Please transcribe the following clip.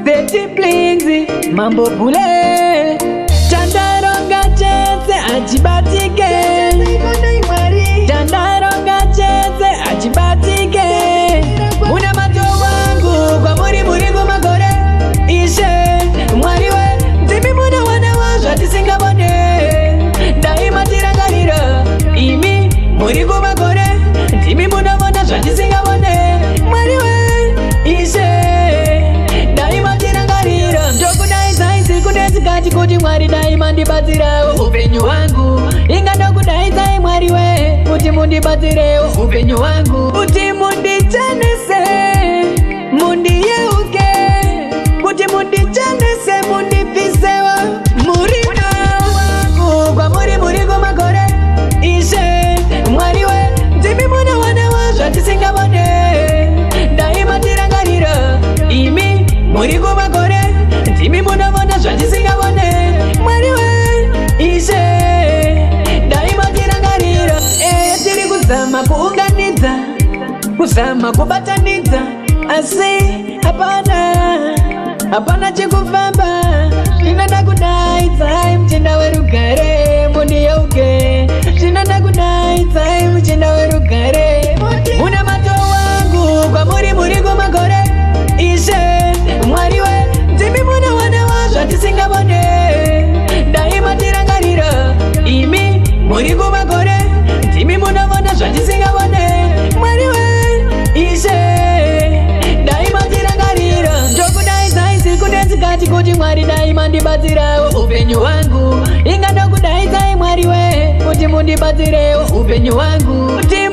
Betty Blinzy, Mambo Bule, Chandaronga Cheze, Ajibatike, Chandaronga Cheze, Ajibatike, Una macho wangu, kwa muri kumagore, Ishe, mwariwe, Zimi muna wana washo, Tisinga bone, Daima tirangarira, Imi, muri kumagore, Zimi muna wana washo, Tisinga bone, mwariwe, Ishe, Kati kuti mwari daima ndibatsirewo upenyu wangu ingada kudai mwari we kuti mundibatsirewo upenyu wangu kuti mundichenese mundiyeuke kuti mundichenese mundipisewo murima wangu kwa muri kumagore Ishe mwari we ndimi muna wana washo tisingabone daima tirangarira imi muri kumagore ndimi muna wana zvatisingabone mwari we Ishe daima tirangarira tiri kuzama kuunganidza kuzama kubatanidza asi hapana chikufamba ndinoda kudaidza muchinda werugare mundiyeuke ndinoda kudaidza muchinda werugare una mato wangu kwa muri kumagore Ishe mwari we ndimi muna wana washo tisingabone daima tirangarira imi muri kumagore ndimi muna wana zvatisingabone mwari we Ishe daima tirangarira ndokudaidzai siku nesikati kuti mwari daima ndibatsirewo upenyu wangu ingada kudaidzai mwari we kuti mundibatsirewo upenyu wangu kuti